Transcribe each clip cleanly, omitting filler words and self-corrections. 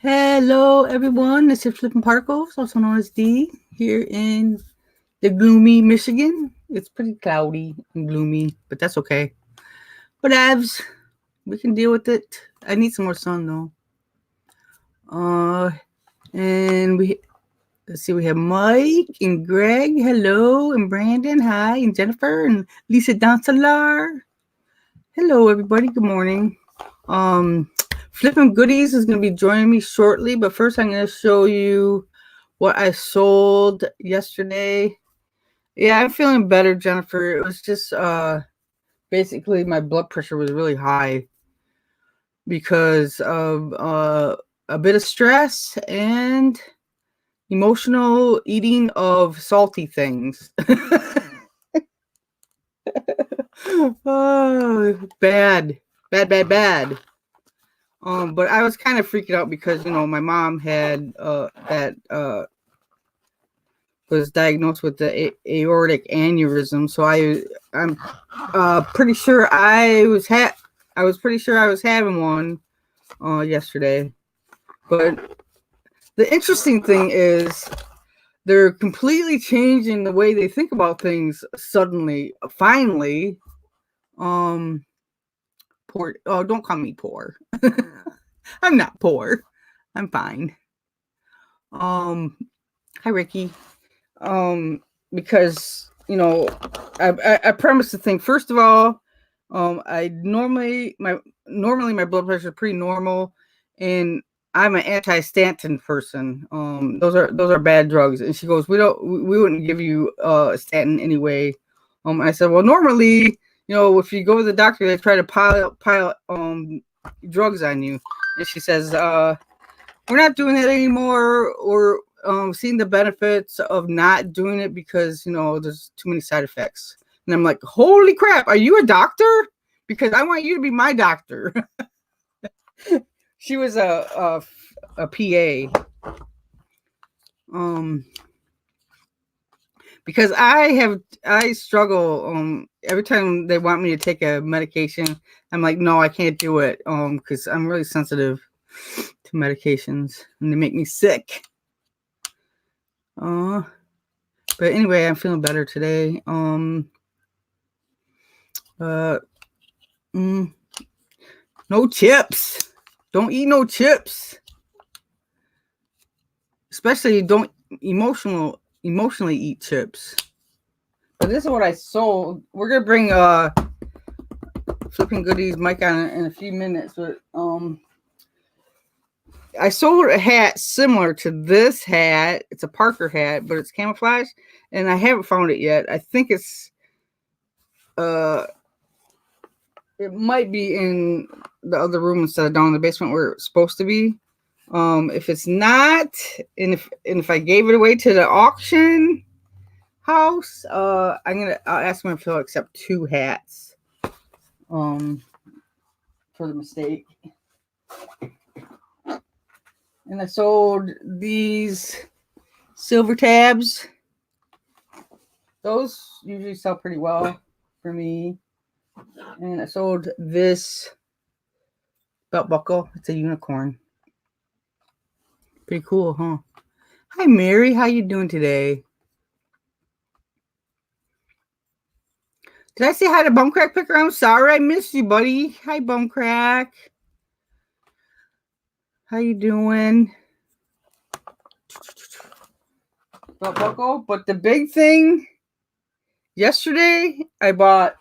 Hello, everyone. This is Flippin'Particles, also known as D, here in the gloomy Michigan. It's pretty cloudy and gloomy, but that's okay. But abs, we can deal with it. I need some more sun though. Uh, and let's see, we have Mike and Greg. Hello, and Brandon. Hi, and Jennifer and Lisa Dancelar. Hello, everybody. Good morning. Um, Flippin Goodies is going to be joining me shortly, but first I'm going to show you what I sold yesterday. Yeah, I'm feeling better, Jennifer. It was just basically my blood pressure was really high because of a bit of stress and emotional eating of salty things. Oh, bad, bad, bad, bad. But I was kind of freaking out because my mom had that was diagnosed with the aortic aneurysm. So I'm pretty sure I was pretty sure I was having one yesterday. But the interesting thing is they're completely changing the way they think about things suddenly. Finally, poor. Oh, don't call me poor. I'm not poor. I'm fine. Hi Ricky. Because I premise the thing. First of all, I normally my blood pressure is pretty normal, and I'm an anti-statin person. Those are bad drugs. And she goes, we wouldn't give you a statin anyway. I said, well, normally, if you go to the doctor, they try to pile drugs on you. And she says, we're not doing that anymore, or seeing the benefits of not doing it because there's too many side effects. And I'm like, holy crap, are you a doctor? Because I want you to be my doctor. She was a PA. Because I struggle every time they want me to take a medication. I'm like, no, I can't do it because I'm really sensitive to medications and they make me sick. But anyway, I'm feeling better today. No chips. Don't eat no chips. Especially don't emotionally eat chips. But this is what I sold. We're gonna bring Flippin Goodies Mike on in a few minutes, but I sold a hat similar to this hat. It's a Parker hat, but it's camouflage, and I haven't found it yet. I think it's it might be in the other room instead of down in the basement where it's supposed to be. If it's not, and if I gave it away to the auction house, I'll ask them if they'll accept 2 hats. For the mistake. And I sold these silver tabs. Those usually sell pretty well for me. And I sold this belt buckle. It's a unicorn. Pretty cool, huh? Hi, Mary. How you doing today? Did I say hi to Bumcrack Picker? I'm sorry I missed you, buddy. Hi, Bumcrack. How you doing? Belt buckle. But the big thing, yesterday I bought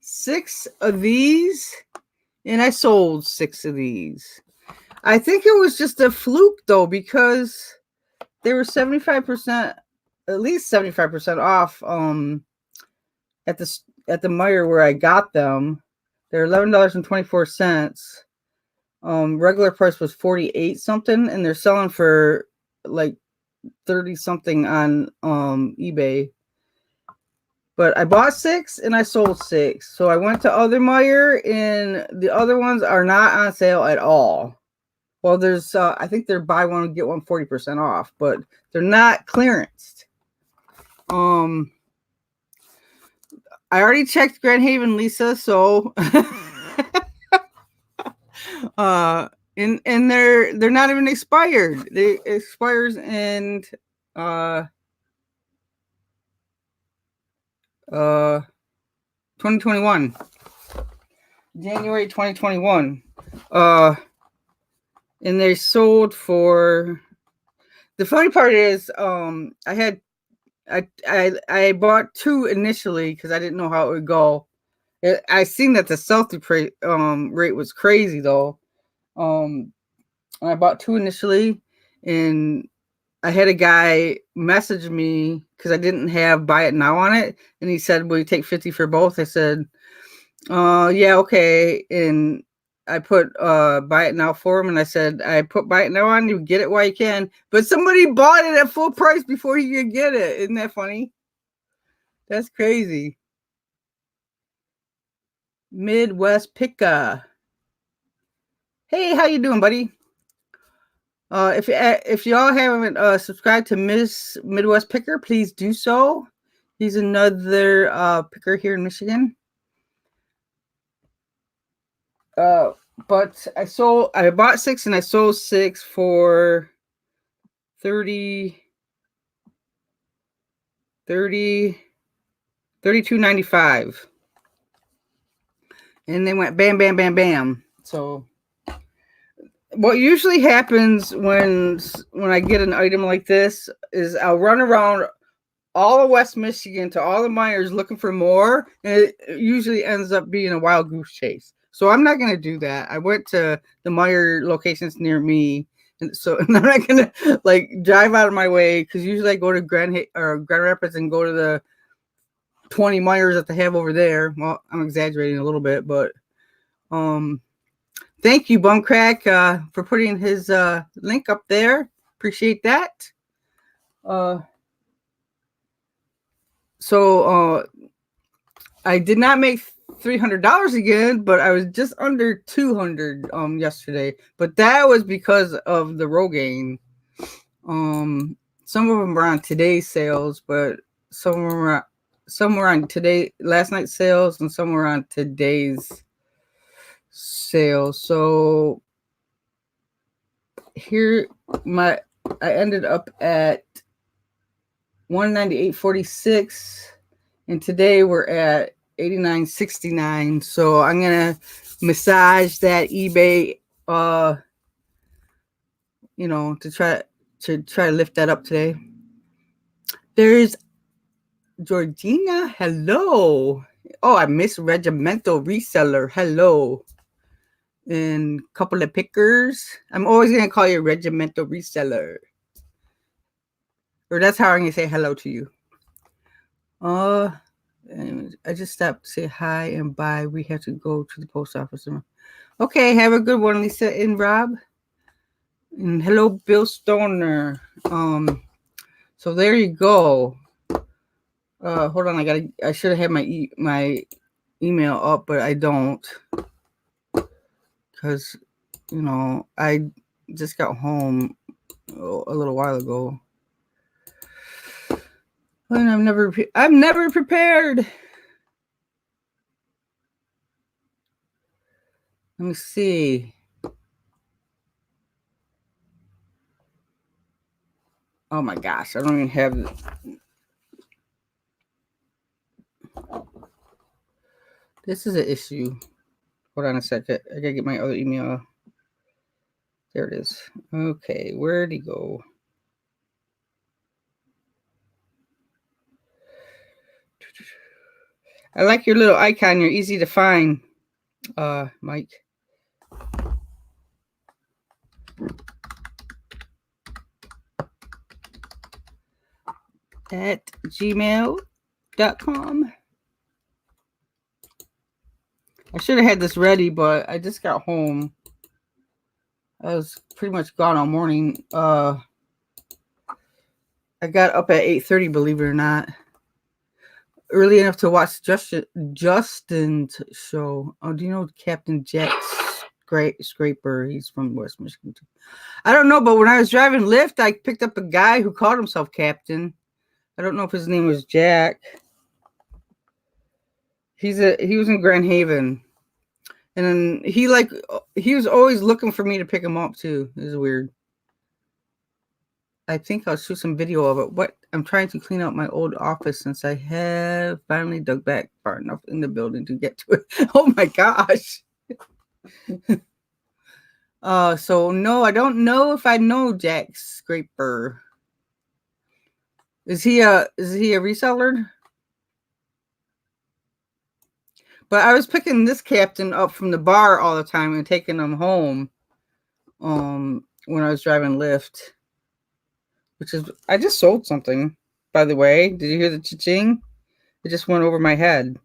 6 of these and I sold 6 of these. I think it was just a fluke though, because they were 75%, at least 75% off at the Meijer where I got them. They're $11.24. Regular price was 48 something, and they're selling for like 30 something on eBay. But I bought 6 and I sold 6. So I went to other Meijer, and the other ones are not on sale at all. Well, there's I think they're buy one get one 40% off, but they're not clearanced. I already checked Grand Haven, Lisa, so and they're not even expired. They expires in 2021, January 2021. And they sold for. The funny part is, I bought 2 initially because I didn't know how it would go. I seen that the sell-through rate was crazy though. I bought 2 initially, and I had a guy message me because I didn't have buy it now on it, and he said, "Will you take 50 for both?" I said, yeah, okay." And I put buy it now for him, and I said, "I put buy it now on, you get it while you can." But somebody bought it at full price before he could get it. Isn't that funny? That's crazy. Midwest Picker. Hey, how you doing, buddy? If y'all haven't subscribed to Midwest Picker, please do so. He's another picker here in Michigan. But I bought 6 and I sold 6 for 32.95, and they went bam, bam, bam, bam. So what usually happens when I get an item like this is I'll run around all of West Michigan to all the Meijers looking for more, and it usually ends up being a wild goose chase. So I'm not going to do that. I went to the Meijer locations near me, and so I'm not going to like drive out of my way, because usually I go to Grand Rapids and go to the 20 Meijers that they have over there. Well, I'm exaggerating a little bit, but thank you, Bumcrack, for putting his link up there. Appreciate that. So I did not make $300 again, but I was just under 200 yesterday. But that was because of the Rogaine. Some of them were on today's sales, but some were on last night's sales, and some were on today's sales. So here I ended up at 198.46, and today we're at 89.69. So I'm gonna massage that eBay, to try to lift that up today. There's Georgina. Hello. Oh, I miss Regimental Reseller. Hello. And a couple of pickers. I'm always gonna call you Regimental Reseller, or that's how I'm gonna say hello to you. I just stopped to say hi and bye. We have to go to the post office. Okay, have a good one, Lisa and Rob. And hello, Bill Stoner. So there you go. Hold on, I should have had my email up, but I don't, because I just got home a little while ago, and I'm never prepared. Let me see. Oh my gosh, I don't even have. This is an issue. Hold on a second. I gotta get my other email. There it is. Okay, where'd he go? I like your little icon. You're easy to find, Mike. At gmail.com. I should have had this ready, but I just got home. I was pretty much gone all morning. I got up at 8:30, believe it or not. Early enough to watch Justin's show. Oh, do you know Captain Jack Scraper? He's from West Michigan too. I don't know, but when I was driving Lyft, I picked up a guy who called himself Captain. I don't know if his name was Jack. He was in Grand Haven. And then he was always looking for me to pick him up too. It was weird. I think I'll shoot some video of it. What I'm trying to clean out my old office since I have finally dug back far enough in the building to get to it. Oh my gosh. So no, I don't know if I know Jack Scraper. Is he a reseller? But I was picking this captain up from the bar all the time and taking him home. When I was driving Lyft, which is I just sold something. By the way, did you hear the cha-ching? It just went over my head.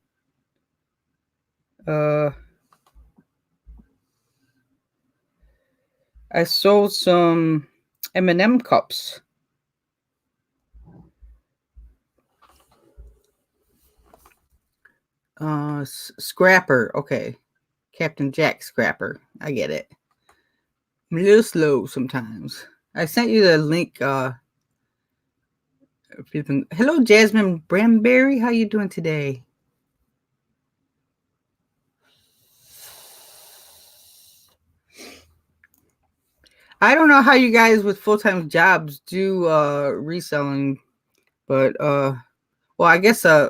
I sold some M&M cups. Scrapper. Okay. Captain Jack Scrapper. I get it. I'm a little slow sometimes. I sent you the link. Hello, Jasmine Bramberry. How you doing today? I don't know how you guys with full-time jobs do reselling, but well, I guess I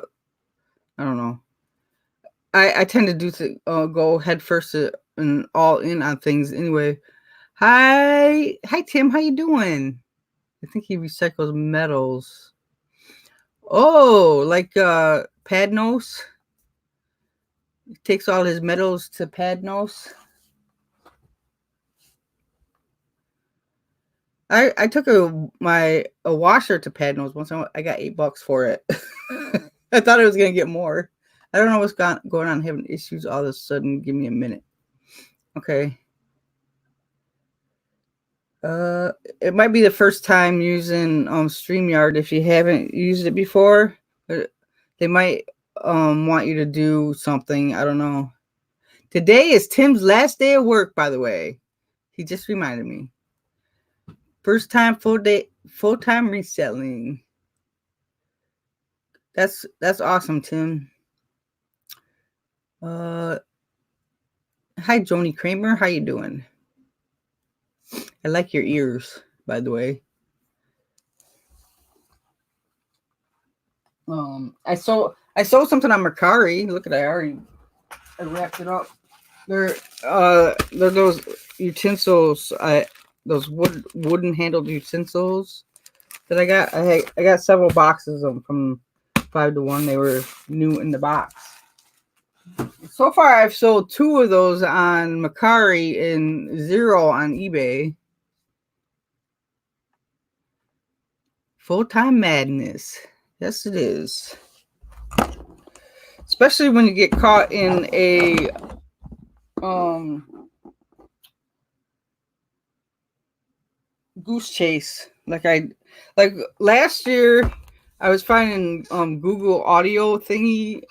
don't know. I tend to do go head first and all in on things anyway. Hi Tim, how you doing? I think he recycles metals. Oh, like Padnos. He takes all his metals to Padnos. I took a washer to Padnos once. I got $8 for it. I thought I was gonna get more. I don't know what's going on. I'm having issues all of a sudden. Give me a minute. Okay. It might be the first time using StreamYard if you haven't used it before. They might want you to do something. I don't know. Today is Tim's last day of work, by the way. He just reminded me. First time full-time reselling. That's awesome, Tim. Hi Joni Kramer, how you doing? I like your ears, by the way. I sold something on Mercari. Look at I wrapped it up. They're those utensils. Those wooden handled utensils that I got. I got several boxes of them from 5 to 1. They were new in the box. So far, I've sold 2 of those on Mercari and 0 on eBay. Full-time madness. Yes, it is. Especially when you get caught in a goose chase. Like last year, I was finding Google audio thingies.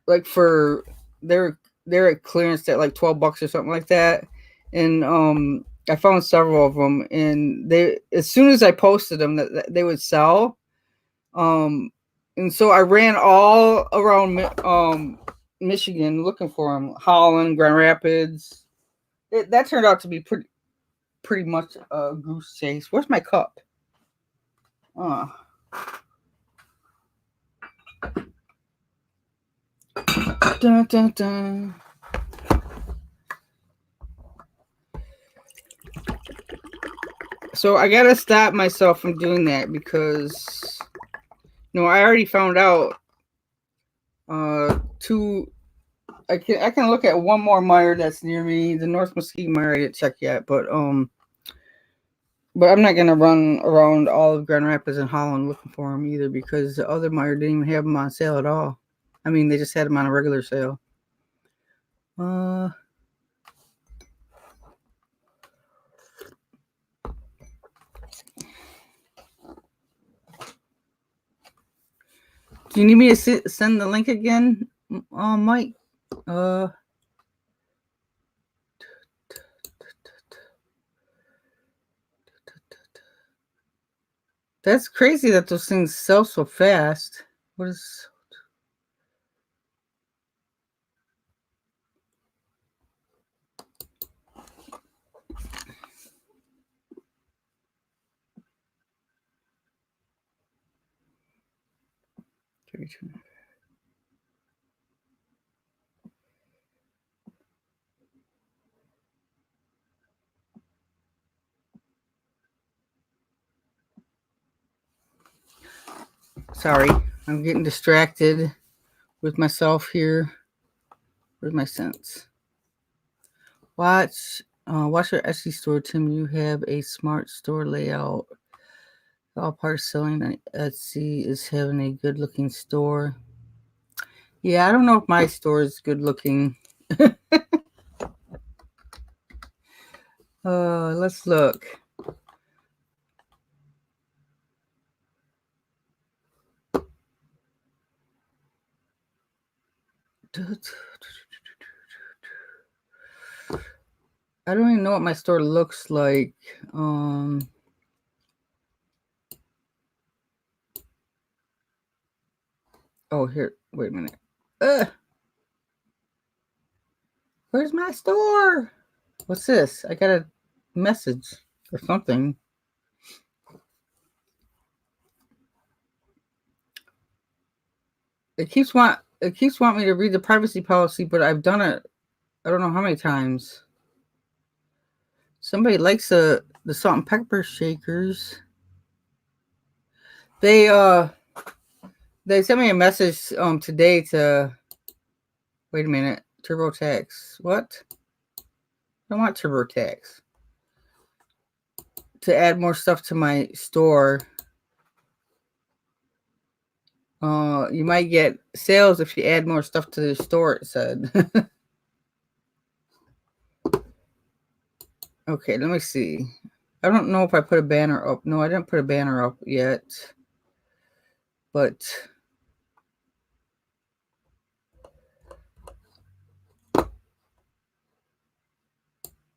Like for they're at clearance at like $12 or something like that, and I found several of them, and they as soon as I posted them that they would sell. And so I ran all around Michigan looking for them. Holland, Grand Rapids. That turned out to be pretty much a goose chase. Where's my cup? Dun, dun, dun. So I gotta stop myself from doing that because I already found out 2. I can look at one more mire that's near me. The North Mesquite mire I didn't check yet, but I'm not gonna run around all of Grand Rapids and Holland looking for them either because the other mire didn't even have them on sale at all. I mean, they just had them on a regular sale. Do you need me to send the link again, Mike? That's crazy that those things sell so fast. What is? Sorry, I'm getting distracted with myself here. Where's my sense? Watch your Etsy store, Tim. You have a smart store layout. All parts selling on Etsy is having a good looking store. Yeah, I don't know if my store is good looking. Let's look. I don't even know what my store looks like. Oh, here. Wait a minute. Where's my store? What's this? I got a message or something. It keeps wanting me to read the privacy policy, but I've done it. I don't know how many times. Somebody likes the salt and pepper shakers. They sent me a message today to wait a minute. TurboTax. What? I don't want TurboTax. To add more stuff to my store. You might get sales if you add more stuff to the store, it said. Okay, let me see. I don't know if I put a banner up. No, I didn't put a banner up yet. But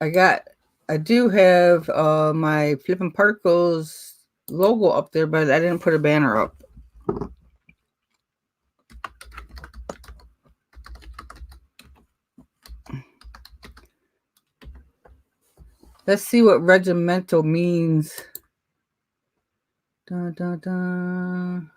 I do have my Flippin'Particles logo up there, but I didn't put a banner up. Let's see what regimental means. Dun, dun, dun.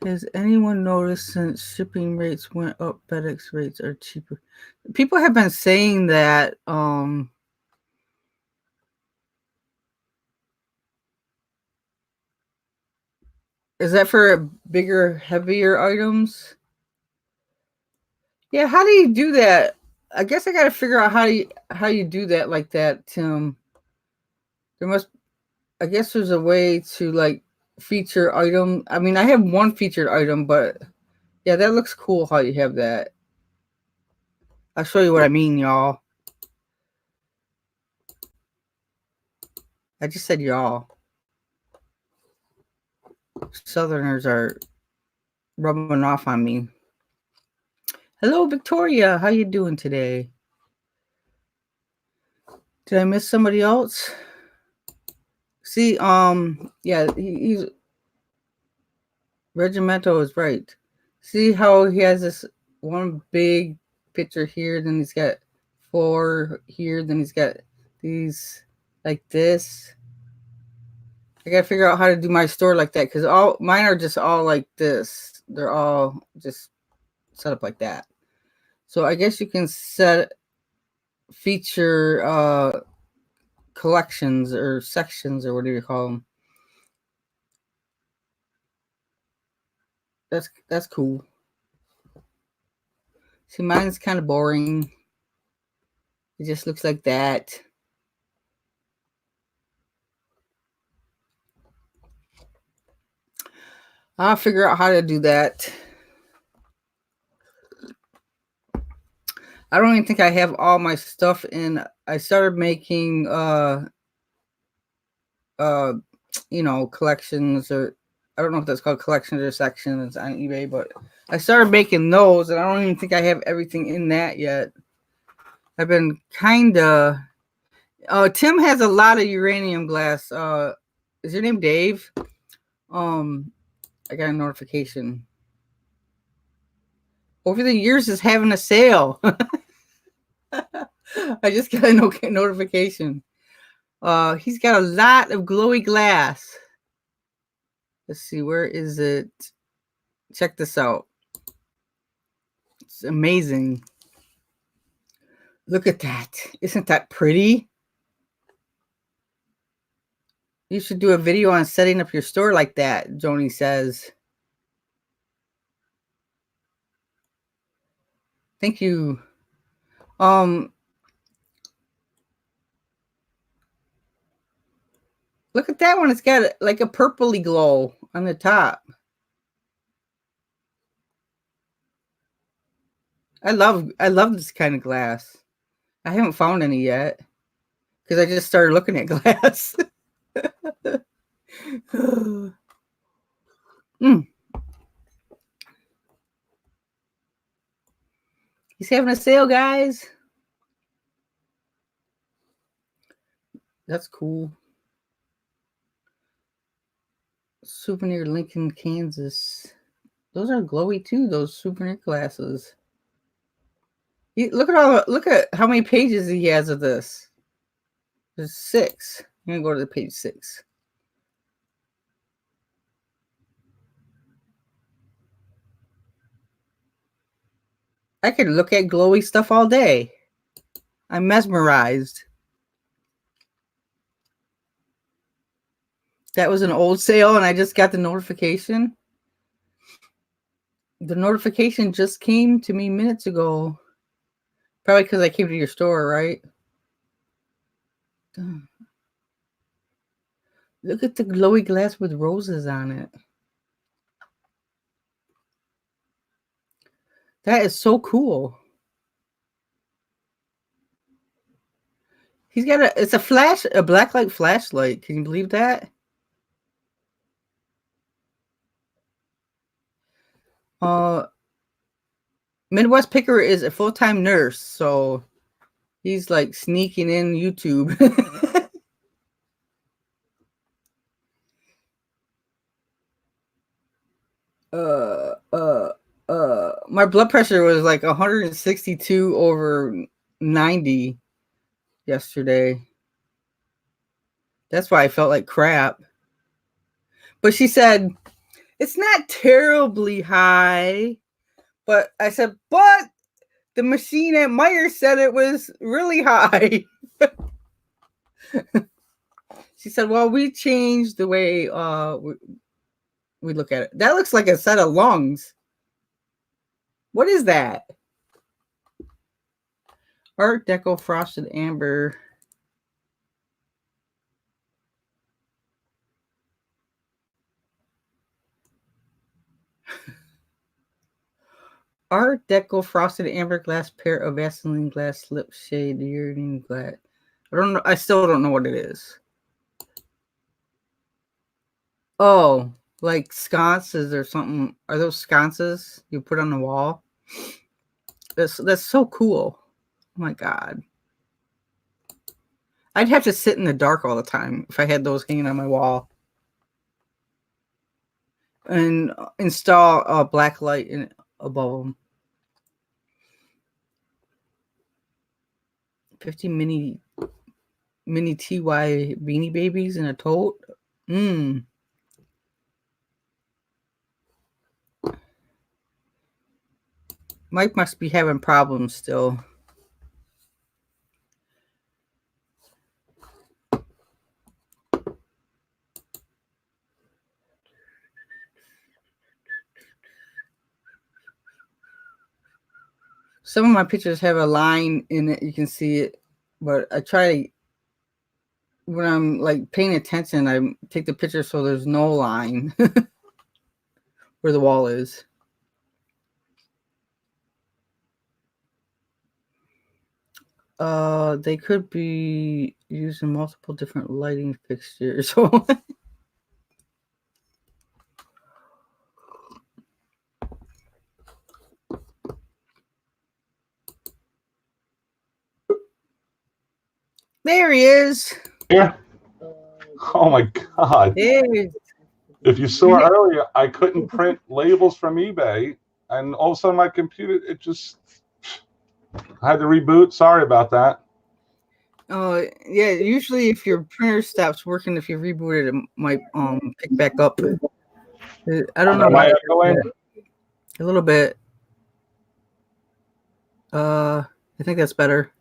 Has anyone noticed since shipping rates went up, FedEx rates are cheaper? People have been saying that. Is that for bigger, heavier items? Yeah, how do you do that? I guess I got to figure out how you do that like that, Tim. I guess there's a way to like feature item. I mean, I have one featured item, but yeah, that looks cool how you have that. I'll show you what I mean, y'all. I just said y'all. Southerners are rubbing off on me. Hello, Victoria. How you doing today? Did I miss somebody else? See, yeah, he's Regimental is right. See how he has this one big picture here, then he's got 4 here, then he's got these like this. I gotta figure out how to do my store like that because all mine are just all like this. They're all just set up like that. So I guess you can set feature collections or sections or whatever you call them. That's cool. See, mine's kind of boring. It just looks like that. I'll figure out how to do that. I don't even think I have all my stuff in. I started making collections, or I don't know if that's called collections or sections on eBay, but I started making those and I don't even think I have everything in that yet. I've been kinda Tim has a lot of uranium glass. Is your name Dave? I got a notification. Over the years is having a sale. I just got a notification. He's got a lot of glowy glass. Let's see, where is it? Check this out. It's amazing. Look at that. Isn't that pretty? You should do a video on setting up your store like that, Joni says. Thank you. Look at that one. It's got like a purpley glow on the top. I love this kind of glass. I haven't found any yet because I just started looking at glass. He's having a sale, guys. That's cool. Souvenir Lincoln, Kansas. Those are glowy too, those souvenir glasses. Look at how many pages he has of this. There's 6. I'm gonna go to page 6. I could look at glowy stuff all day. I'm mesmerized. That was an old sale and I just got the notification. The notification just came to me minutes ago. Probably because I came to your store, right? Look at the glowy glass with roses on it. That is so cool. He's got it's a blacklight flashlight. Can you believe that? Midwest Picker is a full-time nurse, so he's like sneaking in YouTube. My blood pressure was like 162 over 90 yesterday. That's why I felt like crap. But she said, it's not terribly high. But I said, but the machine at Meijer said it was really high. She said, well, we changed the way we look at it. That looks like a set of lungs. What is that? Art Deco Frosted Amber. Art Deco Frosted Amber glass pair of Vaseline glass slip shade earring glass. I don't know. I still don't know what it is. Oh, like sconces or something. Are those sconces you put on the wall? That's so cool. Oh my God. I'd have to sit in the dark all the time if I had those hanging on my wall. And install a black light above them. 50 mini TY Beanie Babies in a tote. Mike must be having problems still. Some of my pictures have a line in it. You can see it. But I try to, when I'm like paying attention, I take the picture so there's no line where the wall is. They could be using multiple different lighting fixtures. There he is. Yeah. Oh my God. There. If you saw earlier, I couldn't print labels from eBay and all of a sudden my computer, it just, I had to reboot. Sorry about that. Oh, yeah. Usually, if your printer stops working, if you reboot it, it might pick back up. I don't know Am I why. echoing? A little bit. I think that's better.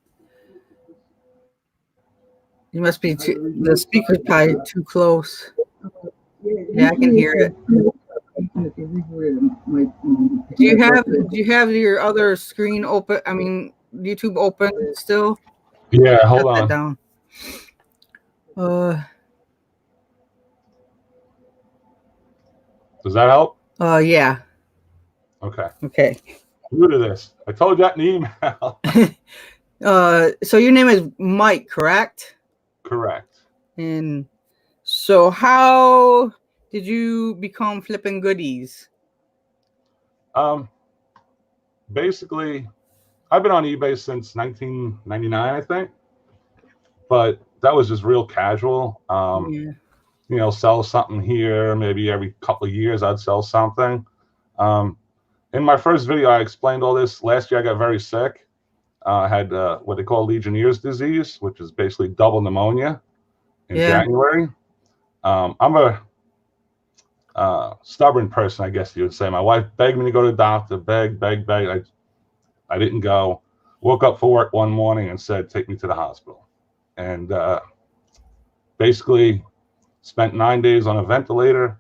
You must be the speaker's probably too close. Yeah, I can hear it. Do you have your other screen open? I mean, YouTube open still? Yeah, hold Shut that on. down. Does that help? Yeah. Okay. Okay. New to this. I told you that in the email. So your name is Mike, correct? Correct. And so how did you become Flippin Goodies? Basically, I've been on eBay since 1999, I think, but that was just real casual. Yeah. You know, sell something here, maybe every couple of years I'd sell something. In my first video, I explained all this. Last year, I got very sick. I had what they call Legionnaire's disease, which is basically double pneumonia in January. I'm a stubborn person, I guess you would say. My wife begged me to go to the doctor, beg. I didn't go. Woke up for work one morning and said, take me to the hospital. And basically spent 9 days on a ventilator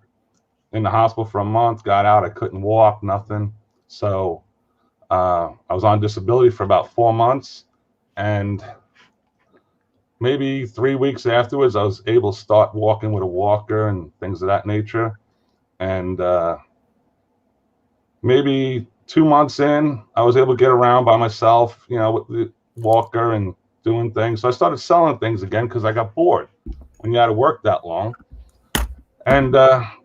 in the hospital for a month, got out. I couldn't walk, nothing. So I was on disability for about 4 months. And maybe 3 weeks afterwards, I was able to start walking with a walker and things of that nature. And maybe 2 months in, I was able to get around by myself, you know, with the walker and doing things. So I started selling things again because I got bored when you had to work that long. And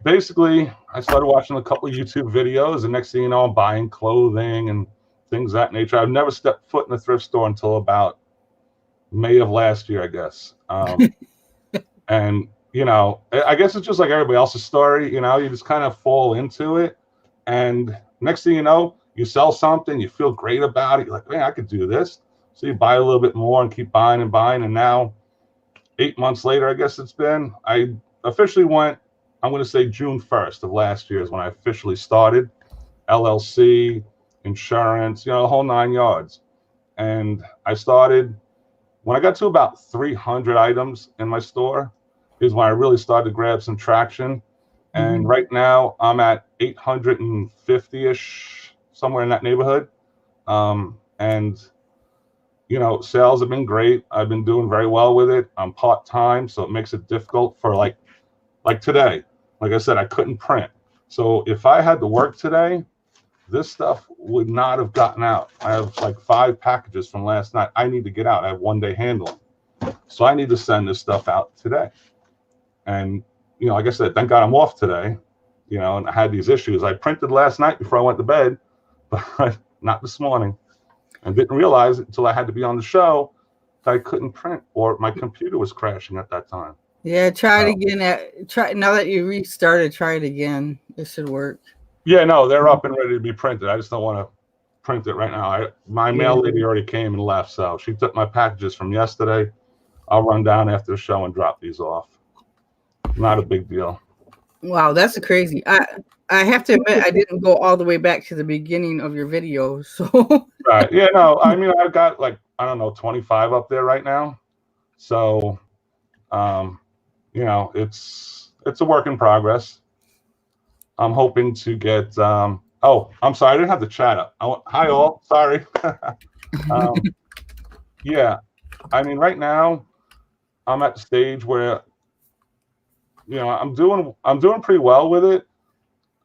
basically, I started watching a couple of YouTube videos, and next thing you know, I'm buying clothing and things of that nature. I've never stepped foot in a thrift store until about May of last year, I guess. And, you know, I guess it's just like everybody else's story. You know, you just kind of fall into it. And next thing you know, you sell something, you feel great about it. You're like, man, I could do this. So you buy a little bit more and keep buying and buying. And now, 8 months later, I guess it's been, I officially went, I'm going to say June 1st of last year is when I officially started. LLC, insurance, you know, the whole 9 yards. And I started, when I got to about 300 items in my store, is when I really started to grab some traction. And right now I'm at 850-ish, somewhere in that neighborhood. And, you know, sales have been great. I've been doing very well with it. I'm part-time, so it makes it difficult for like today. Like I said, I couldn't print. So if I had to work today, this stuff would not have gotten out. I have like 5 packages from last night. I need to get out. I have 1-day handling. So I need to send this stuff out today. And, you know, like I said, thank God I'm off today, you know, and I had these issues. I printed last night before I went to bed, but not this morning. And didn't realize it until I had to be on the show that I couldn't print or my computer was crashing at that time. Yeah, try it again. Now that you restarted, try it again. It should work. Yeah, no, they're up and ready to be printed. I just don't want to print it right now. My mail lady already came and left, so she took my packages from yesterday. I'll run down after the show and drop these off. Not a big deal. Wow, that's crazy. I have to admit, I didn't go all the way back to the beginning of your video. So right, yeah, no, I mean, I've got like, I don't know, 25 up there right now. So, you know, it's a work in progress. I'm hoping to get. Oh, I'm sorry, I didn't have the chat up. Hi all, sorry. Yeah, I mean, right now, I'm at the stage where, you know, I'm doing pretty well with it.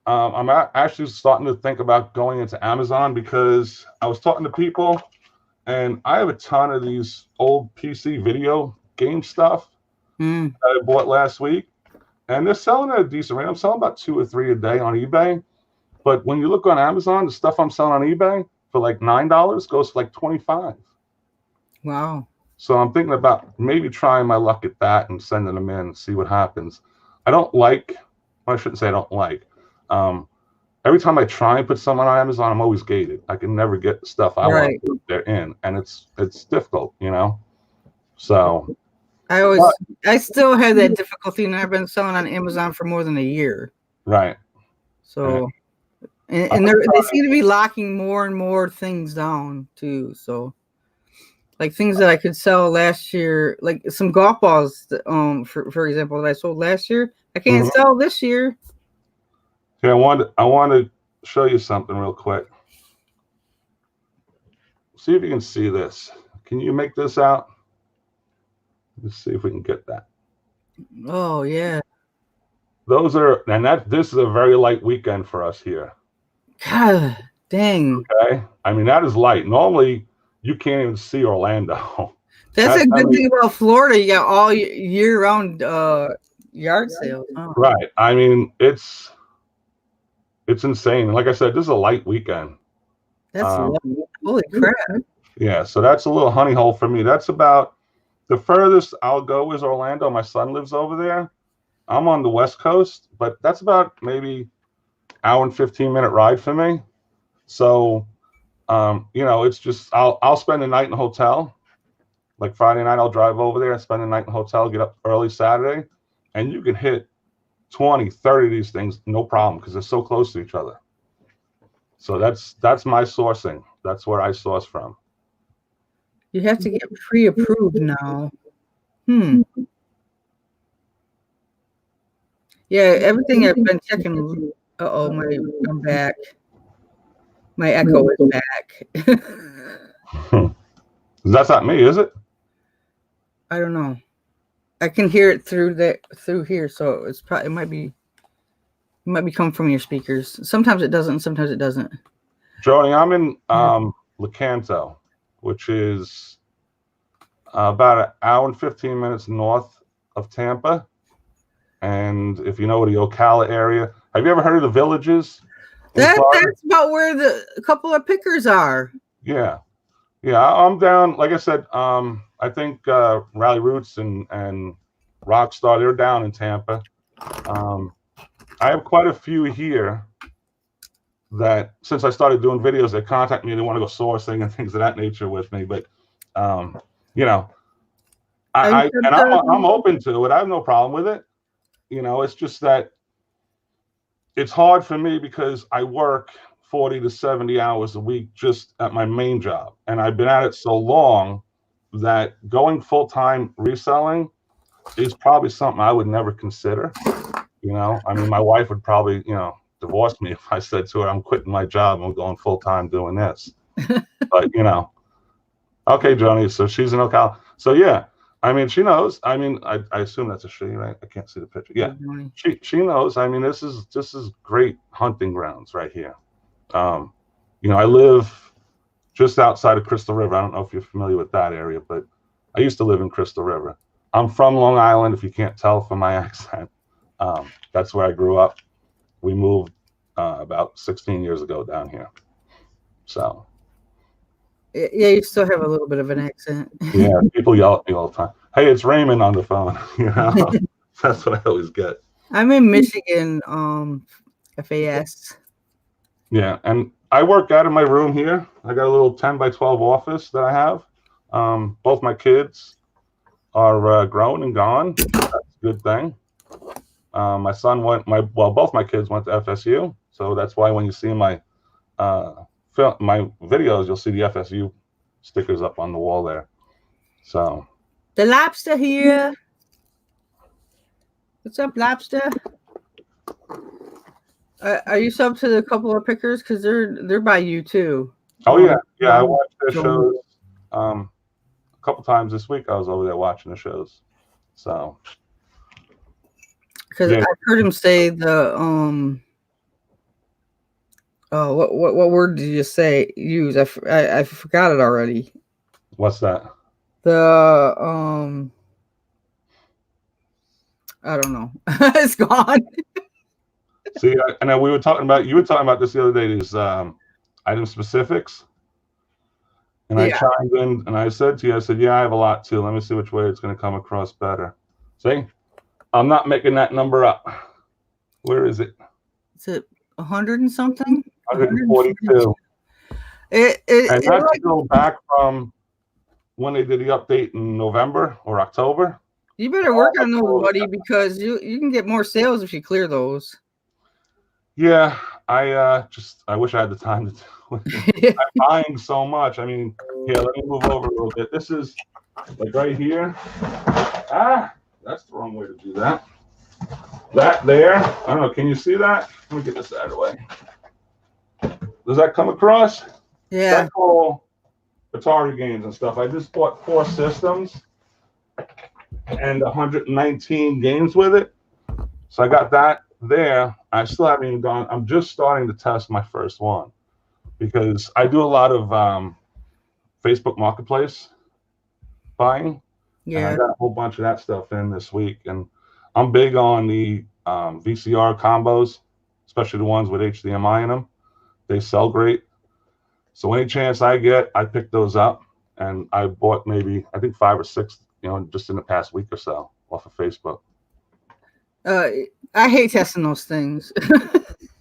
I'm actually starting to think about going into Amazon because I was talking to people, and I have a ton of these old PC video game stuff that I bought last week, and they're selling at a decent rate. I'm selling about 2 or 3 a day on eBay, but when you look on Amazon, the stuff I'm selling on eBay for like $9 goes for like 25. wow. So I'm thinking about maybe trying my luck at that and sending them in and see what happens. I don't like, well, I shouldn't say I don't like. every time I try and put something on Amazon, I'm always gated. I can never get the stuff I want to put there in, and it's difficult, you know. So I still have that difficulty, and I've been selling on Amazon for more than a year. Right. So, and they seem to be locking more and more things down too. So, like things that I could sell last year, like some golf balls, for example, that I sold last year, I can't sell this year. Okay, I want to show you something real quick. See if you can see this. Can you make this out? Let's see if we can get that. Oh yeah. Those are, and this is a very light weekend for us here. God dang. Okay. I mean, that is light. Normally you can't even see Orlando. That's a good thing about Florida. You got all year round yard sales. Huh? Right. I mean, it's insane. Like I said, this is a light weekend. That's holy crap. Yeah, so that's a little honey hole for me. That's about the furthest I'll go is Orlando. My son lives over there. I'm on the West Coast, but that's about maybe hour and 15-minute ride for me. So, you know, it's just I'll spend the night in a hotel. Like Friday night, I'll drive over there and spend the night in the hotel, get up early Saturday, and you can hit 20, 30 of these things, no problem, because they're so close to each other. So that's my sourcing. That's where I source from. You have to get pre-approved now. Yeah, everything I've been checking. I'm back. My echo is back. That's not me, is it? I don't know. I can hear it through here, so it's probably it might be coming from your speakers. Sometimes it doesn't. Sometimes it doesn't. Joni, I'm in Lecanto, which is about an hour and 15 minutes north of Tampa. And if you know the Ocala area, have you ever heard of the Villages? That's about where a couple of pickers are. Yeah. I'm down. Like I said, I think Rally Roots and Rockstar, they're down in Tampa. I have quite a few here that since I started doing videos, they contact me. They want to go sourcing and things of that nature with me. But you know, I'm open to it. I have no problem with it. You know, it's just that it's hard for me because I work 40 to 70 hours a week just at my main job. And I've been at it so long that going full-time reselling is probably something I would never consider. You know, I mean, my wife would probably, you know, divorce me if I said to her, I'm quitting my job and I'm going full-time doing this. But, you know, okay, Joni, so she's in Ocala. So, yeah. I mean, she knows. I mean, I assume that's a she, right? I can't see the picture. Yeah, she knows. I mean, this is great hunting grounds right here. You know, I live just outside of Crystal River. I don't know if you're familiar with that area, but I used to live in Crystal River. I'm from Long Island, if you can't tell from my accent. That's where I grew up. We moved about 16 years ago down here. So. Yeah, you still have a little bit of an accent. Yeah, people yell at me all the time. Hey, it's Raymond on the phone. You know, that's what I always get. I'm in Michigan, FAS. Yeah, and I work out of my room here. I got a little 10 by 12 office that I have. Both my kids are grown and gone. That's a good thing. My son both my kids went to FSU, so that's why when you see my videos, you'll see the FSU stickers up on the wall there. So the lobster here. What's up, lobster? Are you sub to the couple of pickers? Because they're by you too. Oh yeah. I watched their shows a couple times this week. I was over there watching the shows. So because I heard him say the oh, what word did you say? Use I forgot it already. What's that? The I don't know. It's gone. See, and you were talking about this the other day. These item specifics, and I chimed in and I said to you, I said, yeah, I have a lot too. Let me see which way it's going to come across better. See, I'm not making that number up. Where is it? Is it 100 and something. 142. It, it, And it that's like, still back from when they did the update in November or October. you better work on those, buddy, because you can get more sales if you clear those. Yeah, I wish I had the time to do it. I'm buying so much. I mean, here, let me move over a little bit. This is like right here. Ah, that's the wrong way to do that. That there, I don't know, can you see that? Let me get this out of the way. Does that come across? Yeah. That's all Atari games and stuff. I just bought 4 systems and 119 games with it. So I got that there. I still haven't even gone. I'm just starting to test my first one because I do a lot of Facebook Marketplace buying. Yeah. And I got a whole bunch of that stuff in this week. And I'm big on the VCR combos, especially the ones with HDMI in them. They sell great. So any chance I get, I pick those up. And I bought maybe, I think 5 or 6, just in the past week or so off of Facebook. I hate testing those things.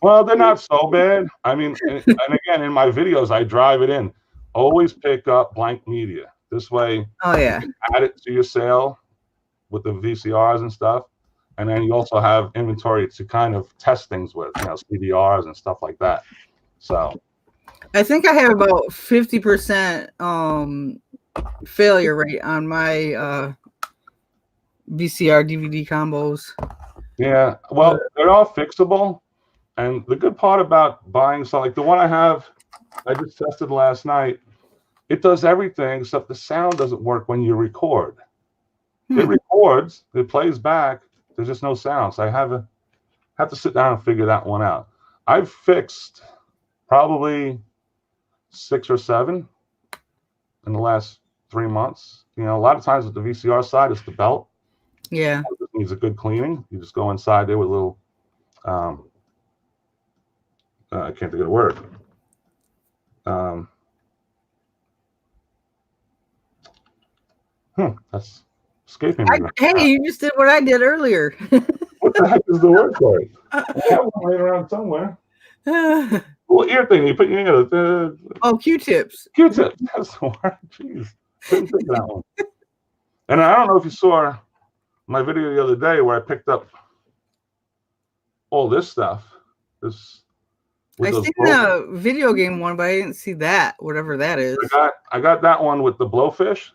Well, they're not so bad. I mean, and again, in my videos, I drive it in. Always pick up blank media. This way, Oh, yeah. you can add it to your sale with the VCRs and stuff. And then you also have inventory to kind of test things with, CDRs and stuff like that. So I think I have about 50% failure rate on my VCR DVD combos. yeah, well, they're all fixable. And the good part about buying something like the one I have, I just tested last night. It does everything except the sound doesn't work when you record. It records, it plays back. There's just no sound. So I have to sit down and figure that one out. I've fixed probably 6 or 7 in the last 3 months. A lot of times with the VCR side, it's the belt. Yeah. It just needs a good cleaning. You just go inside there with a little, I can't think of the word. That's escaping me. Hey, you just did what I did earlier. What the heck is the word for it? I have one laying around somewhere. Well, ear thing you put in your Oh, Q-tips. Q-tips. That's the word. Jeez, couldn't think of that one. And I don't know if you saw my video the other day where I picked up all this stuff. I seen the video game one, but I didn't see that, whatever that is. I got that one with the blowfish.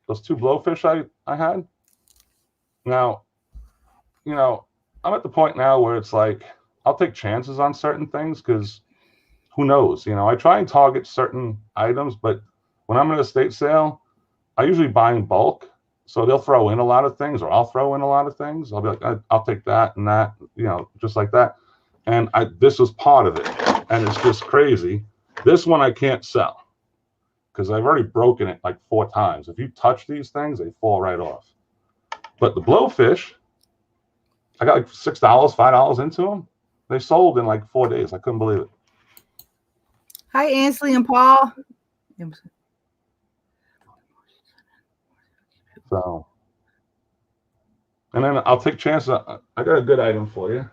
Those 2 blowfish I had. Now, I'm at the point now where it's like I'll take chances on certain things because who knows? I try and target certain items, but when I'm at an estate sale, I usually buy in bulk. So they'll throw in a lot of things, or I'll throw in a lot of things. I'll be like, I'll take that and that, just like that. And this was part of it, and it's just crazy. This one I can't sell because I've already broken it like 4 times. If you touch these things, they fall right off. But the blowfish, I got like $6, $5 into them. They sold in like 4 days. I couldn't believe it. Hi, Ansley and Paul. So, and then I'll take chances. I got a good item for you.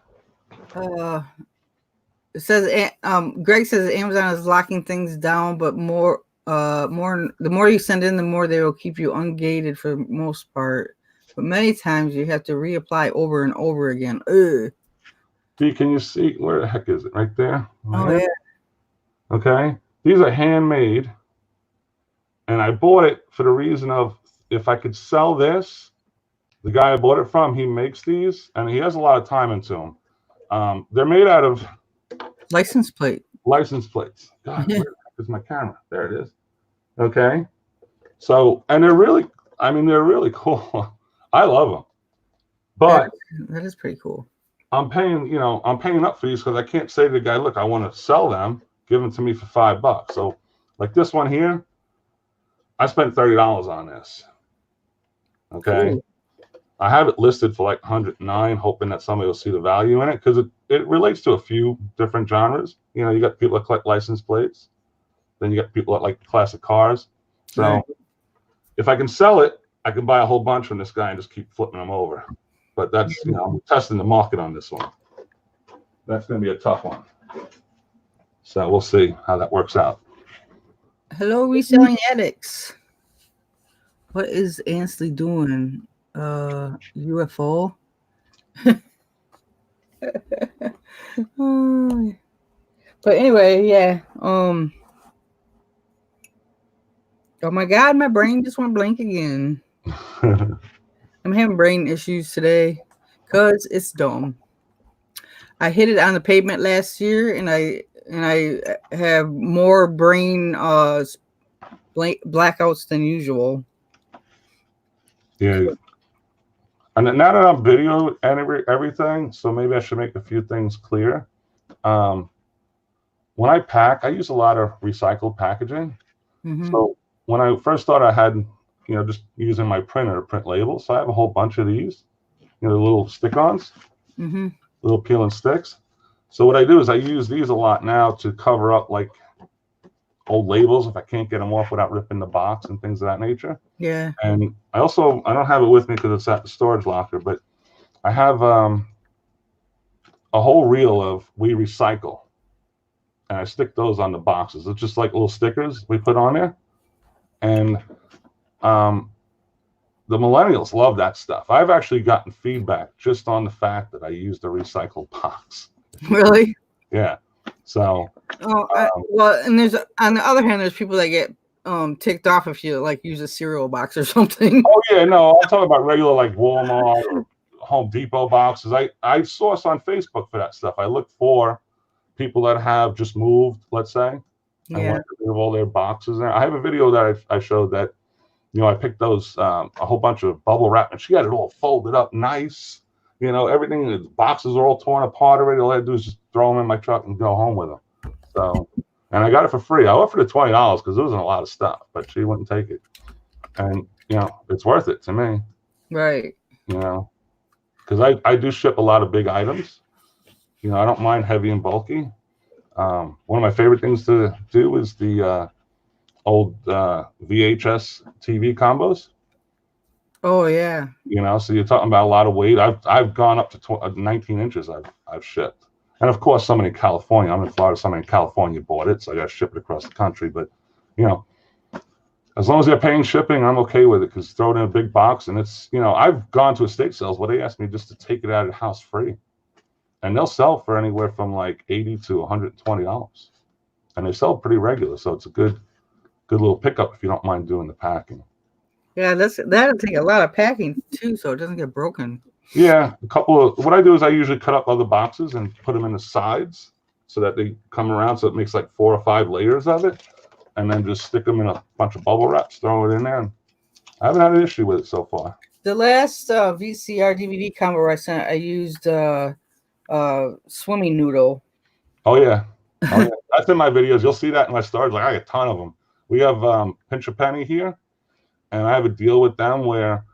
It says Greg says Amazon is locking things down, but the more you send in, the more they will keep you ungated for the most part. But many times you have to reapply over and over again. Ugh. See, can you see where the heck is it? Right there. Oh yeah. Okay. These are handmade, and I bought it for the reason of if I could sell this. The guy I bought it from, he makes these, and he has a lot of time into them. They're made out of license plates. God, where is my camera? There it is. Okay. So, and they're really cool. I love them. But that is pretty cool. I'm paying up for these because I can't say to the guy, look, I want to sell them, give them to me for $5. So like this one here, I spent $30 on this. Okay. Cool. I have it listed for like 109, hoping that somebody will see the value in it because it relates to a few different genres. You got people that collect license plates, then you got people that like classic cars. So if I can sell it, I can buy a whole bunch from this guy and just keep flipping them over. But that's I'm testing the market on this one. That's going to be a tough one. So we'll see how that works out. Hello, reselling addicts. What is Ansley doing? UFO. Oh, but anyway, yeah. Oh my God, my brain just went blank again. I'm having brain issues today because it's dumb. I hit it on the pavement last year, and I have more brain blackouts than usual. Yeah. And now that I'm video and everything, so maybe I should make a few things clear. When I pack, I use a lot of recycled packaging. Mm-hmm. So when I first started, I had, just using my printer to print labels. So I have a whole bunch of these, little stick-ons, Mm-hmm. little peel and sticks. So what I do is I use these a lot now to cover up like old labels if I can't get them off without ripping the box and things of that nature. Yeah. And I don't have it with me because it's at the storage locker, but I have a whole reel of We Recycle, and I stick those on the boxes. It's just like little stickers we put on there, and the millennials love that stuff. I've actually gotten feedback just on the fact that I used a recycled box. Really? Yeah. So. Well, and there's on the other hand, there's people that get ticked off if you like use a cereal box or something. Oh yeah, no, I'm talking about regular like Walmart or Home Depot boxes. I source on Facebook for that stuff. I look for people that have just moved, let's say, and want to get rid of all their boxes there. I have a video that I showed that, I picked those a whole bunch of bubble wrap, and she had it all folded up nice. Everything, the boxes are all torn apart already. All I had to do is just throw them in my truck and go home with them. So, and I got it for free. I offered her $20 because there wasn't a lot of stuff, but she wouldn't take it. And, it's worth it to me. Right. Because I do ship a lot of big items. I don't mind heavy and bulky. One of my favorite things to do is the old VHS TV combos. Oh yeah. So you're talking about a lot of weight. I've gone up to 19 inches. I've shipped. And of course, someone in California, I'm in Florida, someone in California bought it, so I got to ship it across the country. But, as long as they're paying shipping, I'm okay with it because throw it in a big box. And it's, I've gone to estate sales where they ask me just to take it out of the house free. And they'll sell for anywhere from like $80 to $120. And they sell pretty regular. So it's a good little pickup if you don't mind doing the packing. Yeah, that'll take a lot of packing too, so it doesn't get broken. Yeah, what I do is I usually cut up other boxes and put them in the sides so that they come around, so it makes like 4 or 5 layers of it, and then just stick them in a bunch of bubble wraps, throw it in there, and I haven't had an issue with it so far. The last VCR DVD combo I sent, I used swimming noodle. Oh yeah. That's in my videos. You'll see that in my stars. Like I got a ton of them. We have Pinch a Penny here, and I have a deal with them where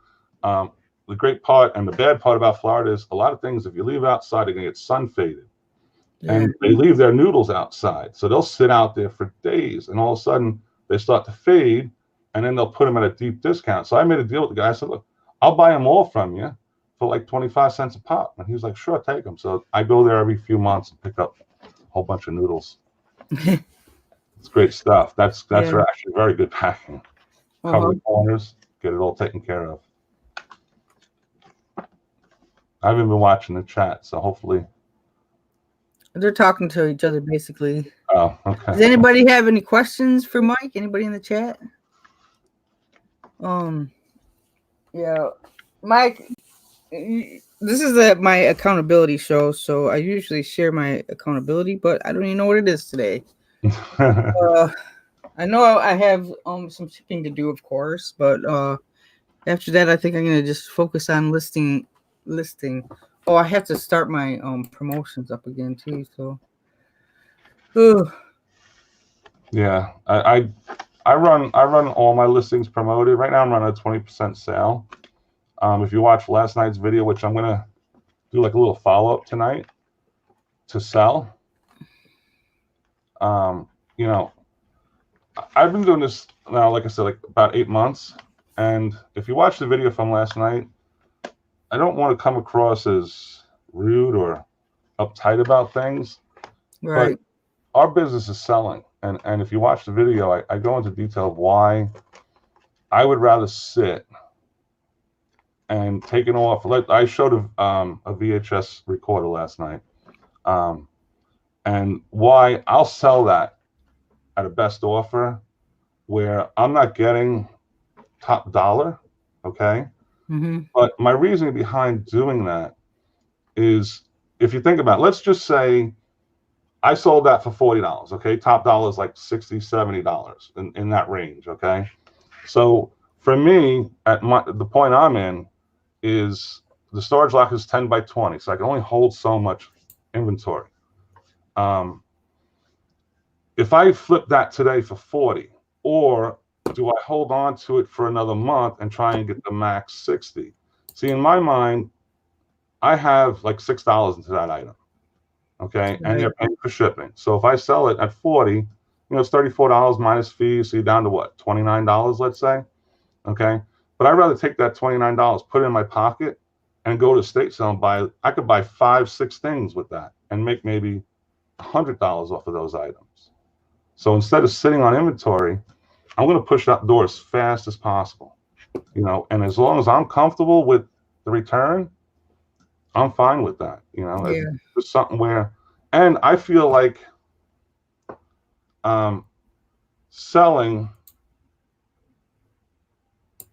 the great part and the bad part about Florida is a lot of things, if you leave outside, they're going to get sun faded. Yeah. And they leave their noodles outside. So they'll sit out there for days, and all of a sudden they start to fade, and then they'll put them at a deep discount. So I made a deal with the guy. I said, look, I'll buy them all from you for like 25 cents a pop. And he was like, sure, take them. So I go there every few months and pick up a whole bunch of noodles. It's great stuff. That's actually very good packing. Cover the corners, get it all taken care of. I haven't been watching the chat, so hopefully they're talking to each other basically. Oh, okay. Does anybody have any questions for Mike? Anybody in the chat? Yeah, Mike, this is my accountability show, so I usually share my accountability, but I don't even know what it is today. I know I have some shipping to do, of course, but after that, I think I'm gonna just focus on listing. Oh, I have to start my promotions up again too. So, yeah, I run all my listings promoted. Right now, I'm running a 20% sale. If you watched last night's video, which I'm gonna do like a little follow up tonight to sell. I've been doing this now, like I said, like about 8 months. And if you watch the video from last night, I don't want to come across as rude or uptight about things. Right. Our business is selling, and if you watch the video, I go into detail of why I would rather sit and take an offer. Like I showed a VHS recorder last night, and why I'll sell that at a best offer where I'm not getting top dollar, okay? Mm-hmm. But my reasoning behind doing that is, if you think about it, let's just say I sold that for $40, okay? Top dollar is like $60, $70 in that range, okay? So for me, at the point I'm in is the storage lock is 10 by 20, so I can only hold so much inventory. If I flip that today for 40, or do I hold on to it for another month and try and get the max 60? See, in my mind, I have like $6 into that item, okay? And they're paying for shipping. So if I sell it at 40, it's $34 minus fees, so you're down to what, $29, let's say, okay? But I'd rather take that $29, put it in my pocket, and go to estate sale and buy. I could buy 5, 6 things with that and make maybe $100 off of those items. So instead of sitting on inventory, I'm going to push that door as fast as possible, and as long as I'm comfortable with the return, I'm fine with that. Yeah. It's something where, and I feel like selling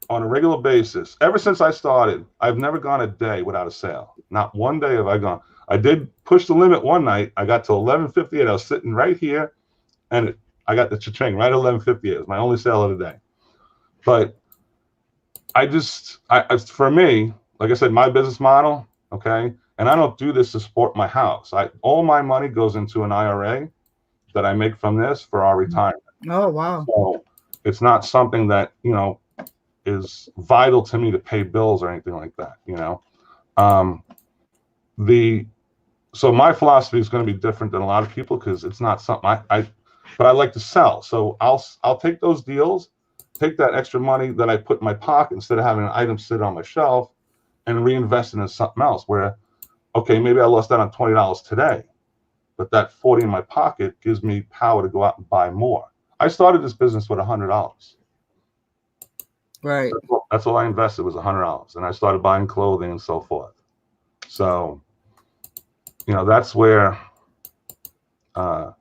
on a regular basis, ever since I started, I've never gone a day without a sale. Not one day have I gone. I did push the limit one night. I got to 11:58. I was sitting right here, and I got the cha-ching right at 11:58. It was my only sale of the day. But for me, like I said, my business model, okay, and I don't do this to support my house. All my money goes into an IRA that I make from this for our retirement. Oh, wow. So it's not something that, is vital to me to pay bills or anything like that, So my philosophy is going to be different than a lot of people, because it's not something but I like to sell. So I'll take those deals, take that extra money that I put in my pocket instead of having an item sit on my shelf, and reinvest it in something else where, okay, maybe I lost out on $20 today, but that 40 in my pocket gives me power to go out and buy more. I started this business with $100. Right. That's all I invested was $100, and I started buying clothing and so forth. So, that's where I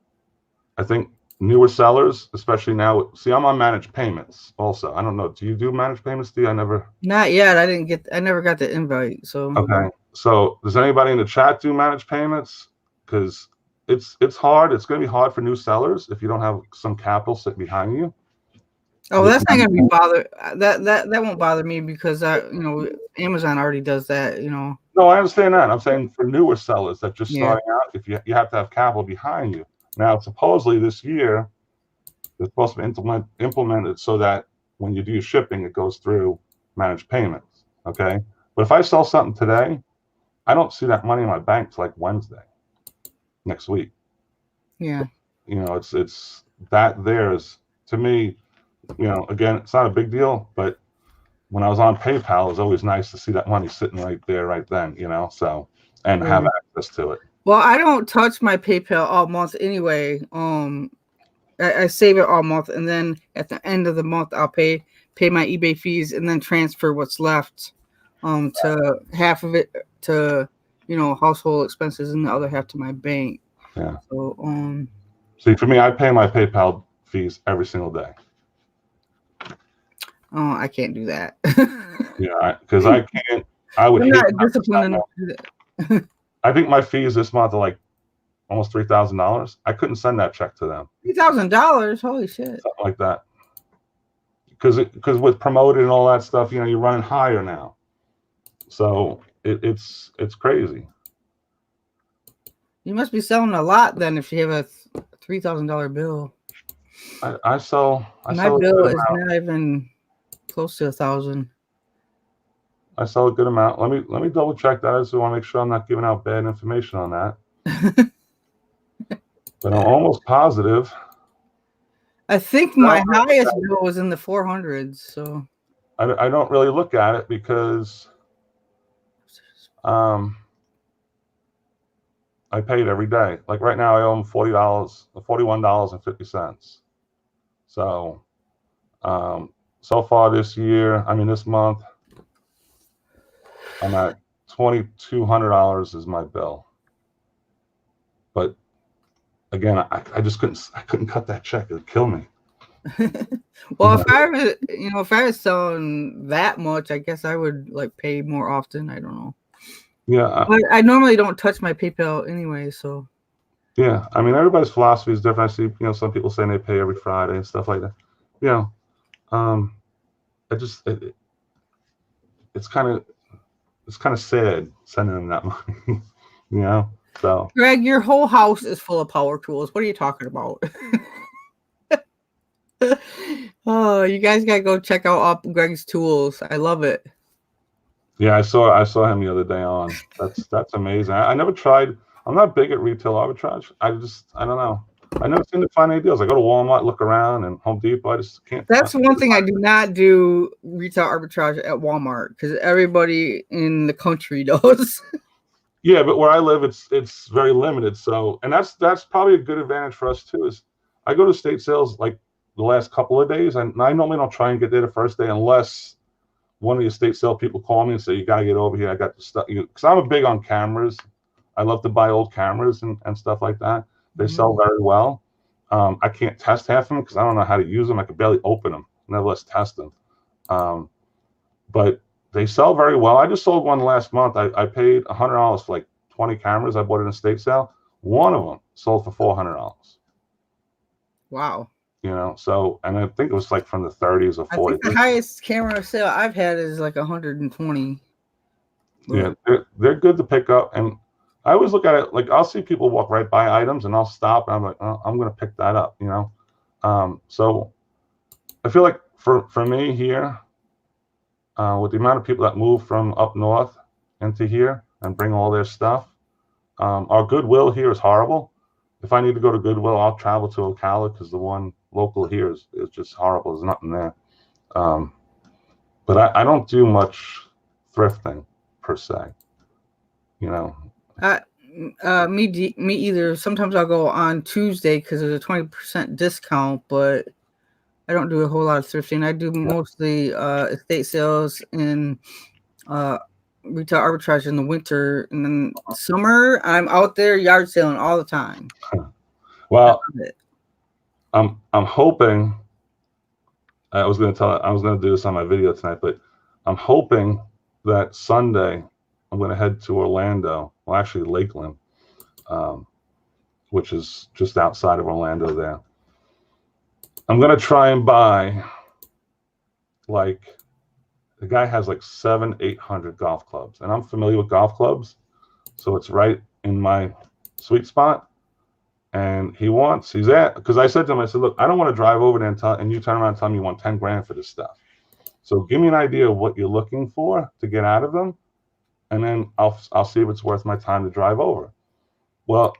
think newer sellers, especially now. See, I'm on managed payments also. I don't know. Do you do managed payments? I never. Not yet. I never got the invite. So. Okay. So does anybody in the chat do managed payments? Because it's hard. It's going to be hard for new sellers if you don't have some capital sitting behind you. Oh, that's not gonna be bother. That won't bother me, because Amazon already does that. No, I understand that. I'm saying for newer sellers that just starting out, if you have to have capital behind you. Now, supposedly this year, it's supposed to be implemented so that when you do your shipping, it goes through managed payments. Okay, but if I sell something today, I don't see that money in my bank till like Wednesday next week. Yeah. It's that there's, to me, again, it's not a big deal, but when I was on PayPal, it was always nice to see that money sitting right there, right then, so, and have access to it. Well, I don't touch my PayPal all month anyway. I save it all month, and then at the end of the month, I'll pay my eBay fees, and then transfer what's left, to half of it to, household expenses, and the other half to my bank. Yeah. So, see, for me, I pay my PayPal fees every single day. Oh, I can't do that. Yeah, because I can't. I would. I'm not disciplined enough to do that. I think my fees this month are like almost $3,000. I couldn't send that check to them. $3,000? Holy shit! Something like that. Because with promoted and all that stuff, you're running higher now. So it's crazy. You must be selling a lot then if you have a $3,000 bill. I sell. My bill is not even close to 1,000. I sell a good amount. Let me double check that. I just want to make sure I'm not giving out bad information on that. But I'm almost positive. I think my highest bill was in the 400s. So I don't really look at it because I paid every day. Like right now, I owe him $41.50. So, so far this year, I mean this month, I'm at $2,200 is my bill. But again, I just couldn't cut that check. It'd kill me. Well, if I was selling that much, I guess I would like pay more often. I don't know. Yeah, But I normally don't touch my PayPal anyway, so. yeah. I mean, everybody's philosophy is different. I see, some people saying they pay every Friday and stuff like that. It's kind of sad sending them that money, So. Greg, your whole house is full of power tools. What are you talking about? Oh, you guys gotta go check out Greg's tools. I love it. Yeah, I saw him the other day on. That's amazing. I never tried. I'm not big at retail arbitrage. I don't know. I never seem to find any deals. I go to Walmart, look around, and Home Depot. I just can't. That's one thing I do not do retail arbitrage at Walmart because everybody in the country does. Yeah, but where I live, it's very limited. So, and that's probably a good advantage for us too. Is I go to state sales like the last couple of days, and I normally don't try and get there the first day unless one of the estate sale people call me and say, you got to get over here. I got the stuff. Because I'm a big on cameras. I love to buy old cameras and stuff like that. They sell very well. I can't test half of them because I don't know how to use them. I could barely open them, nevertheless test them. But they sell very well. I just sold one last month. I paid $100 for like 20 cameras. I bought it in a estate sale. One of them sold for $400. Wow. So, and I think it was like from the 30s or 40s. I think the highest camera sale I've had is like 120. Yeah, they're good to pick up. And I always look at it like I'll see people walk right by items and I'll stop and I'm like, oh, I'm going to pick that up, So I feel like for me here, with the amount of people that move from up north into here and bring all their stuff, our Goodwill here is horrible. If I need to go to Goodwill, I'll travel to Ocala because the one local here is just horrible. There's nothing there. But I don't do much thrifting per se. Me either. Sometimes I'll go on Tuesday because there's a 20% discount, but I don't do a whole lot of thrifting. I do mostly estate sales and retail arbitrage in the winter, and then summer I'm out there yard selling all the time. Well, I'm hoping. I was going to do this on my video tonight, but I'm hoping that Sunday I'm going to head to Orlando. Well, actually Lakeland, which is just outside of Orlando there. I'm going to try and buy, like, the guy has like 700-800 golf clubs, and I'm familiar with golf clubs, so it's right in my sweet spot. And because I said to him, I said, look, I don't want to drive over there and you turn around and tell me you want 10 grand for this stuff. So give me an idea of what you're looking for to get out of them, and then I'll see if it's worth my time to drive over. Well,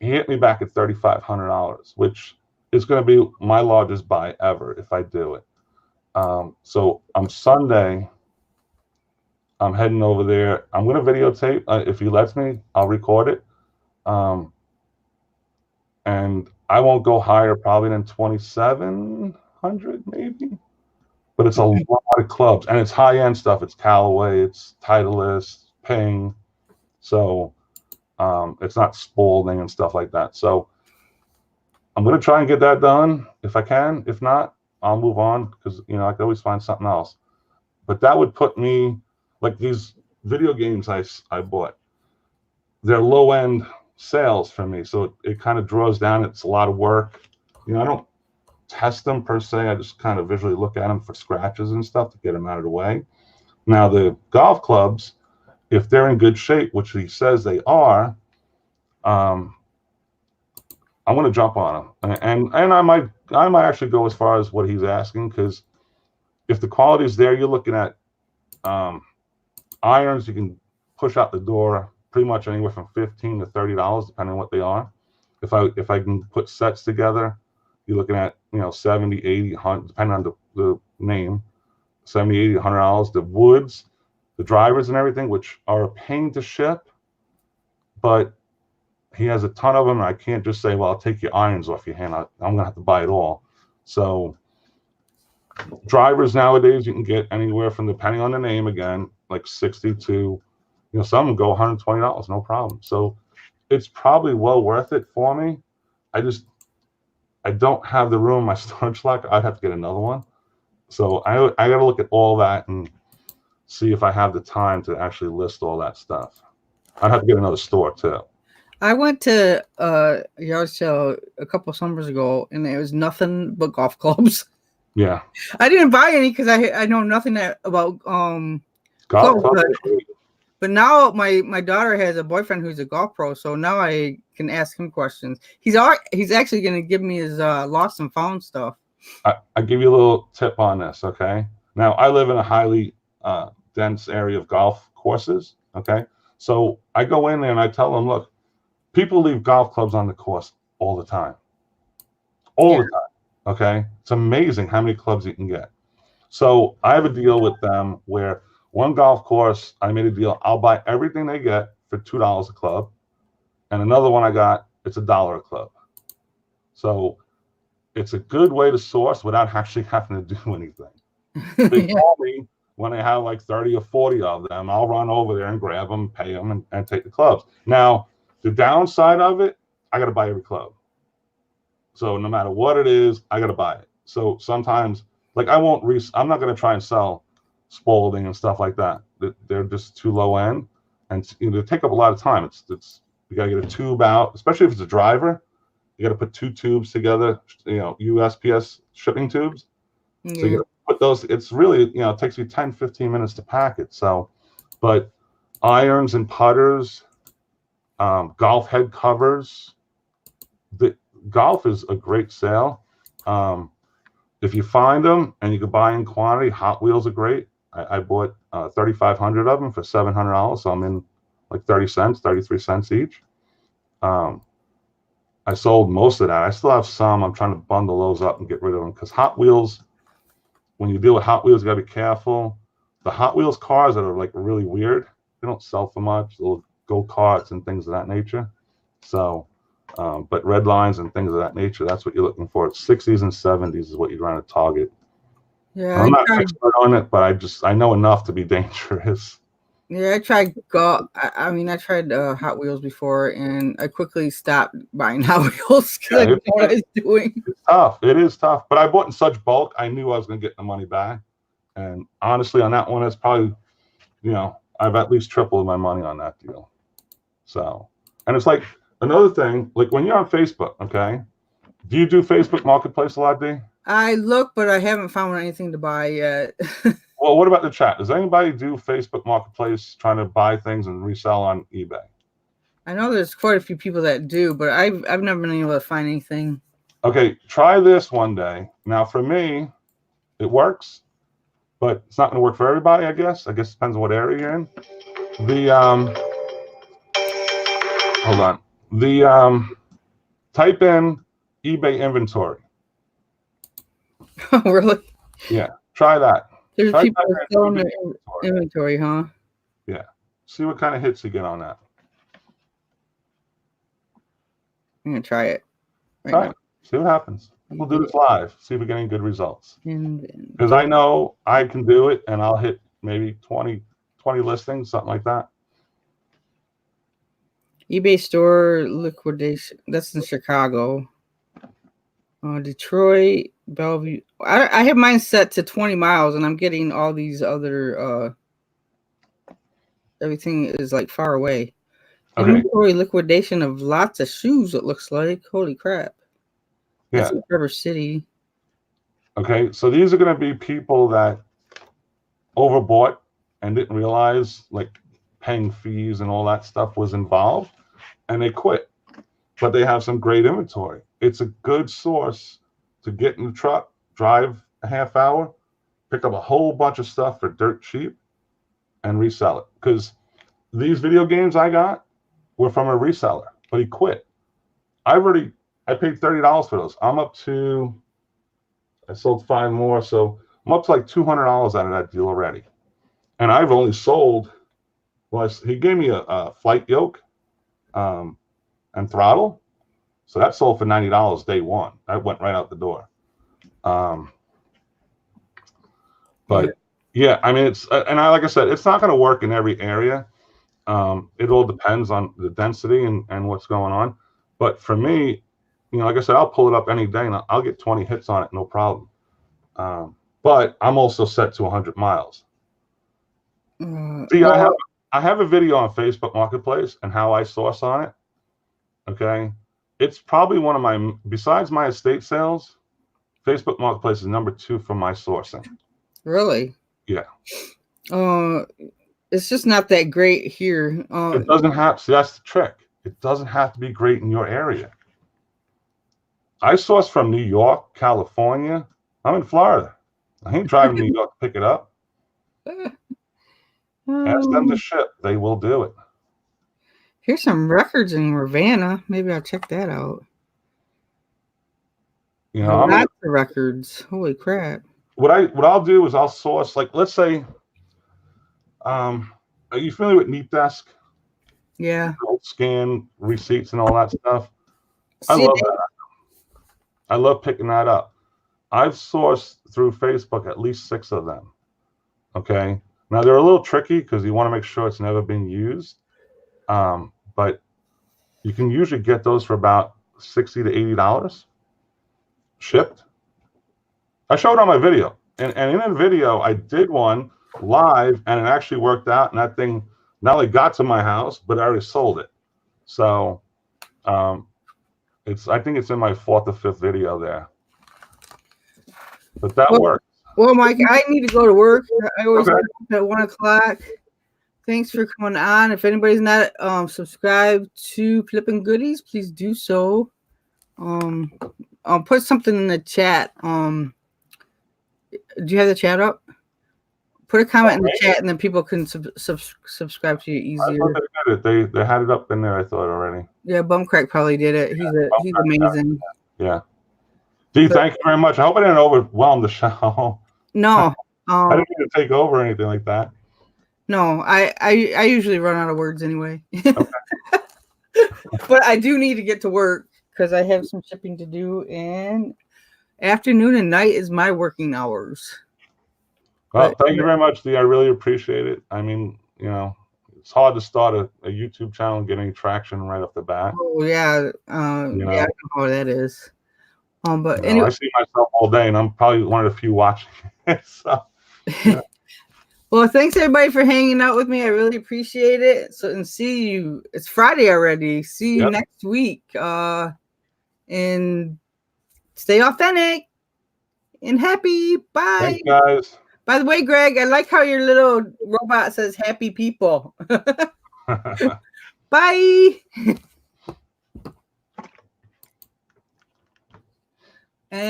he hit me back at $3,500, which is going to be my largest buy ever if I do it. So on Sunday, I'm heading over there. I'm going to videotape. If he lets me, I'll record it. And I won't go higher probably than 2,700 maybe. But it's a lot of clubs, and it's high-end stuff. It's Callaway, it's Titleist, Ping. So it's not Spalding and stuff like that. So I'm going to try and get that done if I can. If not, I'll move on because, I can always find something else. But that would put me, like these video games I bought, they're low-end sales for me. So it kind of draws down. It's a lot of work. I don't test them per se. I just kind of visually look at them for scratches and stuff to get them out of the way. Now, the golf clubs, if they're in good shape, which he says they are, I'm going to jump on them, and I might actually go as far as what he's asking, because if the quality is there, you're looking at irons you can push out the door pretty much anywhere from $15 to $30, depending on what they are. If I can put sets together, you're looking at 70, 80, 100, depending on the name, 70, 80, $100. The woods, the drivers and everything, which are a pain to ship, but he has a ton of them. And I can't just say, well, I'll take your irons off your hand. I'm going to have to buy it all. So drivers nowadays, you can get anywhere from, depending on the name again, like 60 to, some of them go $120, no problem. So it's probably well worth it for me. I don't have the room in my storage locker. I'd have to get another one. So I got to look at all that and see if I have the time to actually list all that stuff. I'd have to get another store too. I went to a yard sale a couple summers ago, and it was nothing but golf clubs. Yeah. I didn't buy any because I know nothing about golf clubs, but now my daughter has a boyfriend who's a golf pro, so now I can ask him questions. He's actually going to give me his lost and found stuff. I give you a little tip on this, okay? Now, I live in a highly dense area of golf courses, okay? So I go in there and I tell them, look, people leave golf clubs on the course all the time. All the time, okay? It's amazing how many clubs you can get. So I have a deal with them where one golf course, I made a deal, I'll buy everything they get for $2 a club. And another one I got, it's $1 a club. So it's a good way to source without actually having to do anything. They call me when they have like 30 or 40 of them. I'll run over there and grab them, pay them, and take the clubs. Now, the downside of it, I got to buy every club. So no matter what it is, I got to buy it. So sometimes, like I'm not going to try and sell Spalding and stuff like that. They're just too low end, and they take up a lot of time. You got to get a tube out, especially if it's a driver. You got to put 2 tubes together, USPS shipping tubes. Yeah. So you got to put those. It's really, it takes you 10, 15 minutes to pack it. So, but irons and putters, golf head covers. The golf is a great sale. If you find them and you can buy in quantity, Hot Wheels are great. I bought 3,500 of them for $700. So I'm in like 30 cents, 33 cents each. I sold most of that. I still have some. I'm trying to bundle those up and get rid of them because Hot Wheels, when you deal with Hot Wheels, you got to be careful. The Hot Wheels cars that are like really weird, they don't sell for much. Little go-karts and things of that nature. So, but red lines and things of that nature, that's what you're looking for. 60s and 70s is what you're trying to target. Yeah, I'm not an expert on it, but I know enough to be dangerous. Yeah, I tried I tried Hot Wheels before, and I quickly stopped buying Hot Wheels because I didn't know what I was doing. It's tough. It is tough. But I bought in such bulk, I knew I was going to get the money back. And honestly, on that one, it's probably, I've at least tripled my money on that deal. So, and it's like another thing, like when you're on Facebook, okay, do you do Facebook Marketplace a lot, D? I look, but I haven't found anything to buy yet. Well, what about the chat? Does anybody do Facebook Marketplace trying to buy things and resell on eBay? I know there's quite a few people that do, but I've never been able to find anything. Okay, try this one day. Now, for me, it works, but it's not going to work for everybody, I guess. I guess it depends on what area you're in. Hold on. Type in eBay inventory. Oh, really? Yeah, try that. There's people selling their inventory, huh? Yeah. See what kind of hits you get on that. I'm going to try it. Try it. See what happens. We'll do this live. See if we get any good results. Because I know I can do it, and I'll hit maybe 20 listings, something like that. eBay store liquidation. That's in Chicago. Detroit, Bellevue. I have mine set to 20 miles, and I'm getting all these other. Everything is like far away. Okay. Inventory liquidation of lots of shoes. It looks like. Holy crap! That's in Traverse City. Okay, so these are going to be people that overbought and didn't realize like paying fees and all that stuff was involved, and they quit. But they have some great inventory. It's a good source to get in the truck, drive a half hour, pick up a whole bunch of stuff for dirt cheap, and resell it. Because these video games I got were from a reseller, but he quit. I paid $30 for those. I sold 5 more, so I'm up to like $200 out of that deal already. And I've only sold, he gave me a flight yoke. and throttle. So that sold for $90 day one. That went right out the door. But yeah, I mean, it's, and like I said, it's not going to work in every area. It all depends on the density and what's going on. But for me, like I said, I'll pull it up any day and I'll get 20 hits on it, no problem. But I'm also set to 100 miles. See, I have a video on Facebook Marketplace and how I source on it. Okay. It's probably one of my, besides my estate sales, Facebook Marketplace is number 2 for my sourcing. Really? Yeah. It's just not that great here. It doesn't have, see, that's the trick. It doesn't have to be great in your area. I source from New York, California. I'm in Florida. I ain't driving to New York to pick it up. Ask them to ship. They will do it. Here's some records in Ravenna. Maybe I'll check that out. Lots of records. Holy crap. What I'll do is I'll source, like, let's say, are you familiar with Neat Desk? Yeah. Scan receipts and all that stuff. I love that. I love picking that up. I've sourced through Facebook at least 6 of them. Okay. Now they're a little tricky because you want to make sure it's never been used. But you can usually get those for about $60 to $80 shipped. I showed on my video, and in a video I did one live, and it actually worked out. And that thing not only got to my house, but I already sold it. So I think it's in my 4th or 5th video there. But that works. Well, Mike, I need to go to work. I always get up at 1 o'clock. Thanks for coming on. If anybody's not subscribed to Flippin Goodies, please do so. I'll put something in the chat. Do you have the chat up? Put a comment in the chat, and then people can subscribe to you easier. I thought they did it. They had it up in there, I thought, already. Yeah, Bumcrack probably did it. He's amazing. Yeah. Dee, thank you very much. I hope I didn't overwhelm the show. No. I didn't mean to take over or anything like that. No, I usually run out of words anyway. Okay. But I do need to get to work because I have some shipping to do, and afternoon and night is my working hours. Well, thank you very much, Dee. I really appreciate it. I mean, it's hard to start a YouTube channel and get any traction right off the bat. Oh yeah, yeah, I know how that is. But anyway, I see myself all day, and I'm probably one of the few watching it. So, yeah. Well, thanks everybody for hanging out with me. I really appreciate it. So, and see you. It's Friday already. See you next week. And stay authentic and happy. Bye. Thanks, guys. By the way, Greg, I like how your little robot says happy people. Bye. And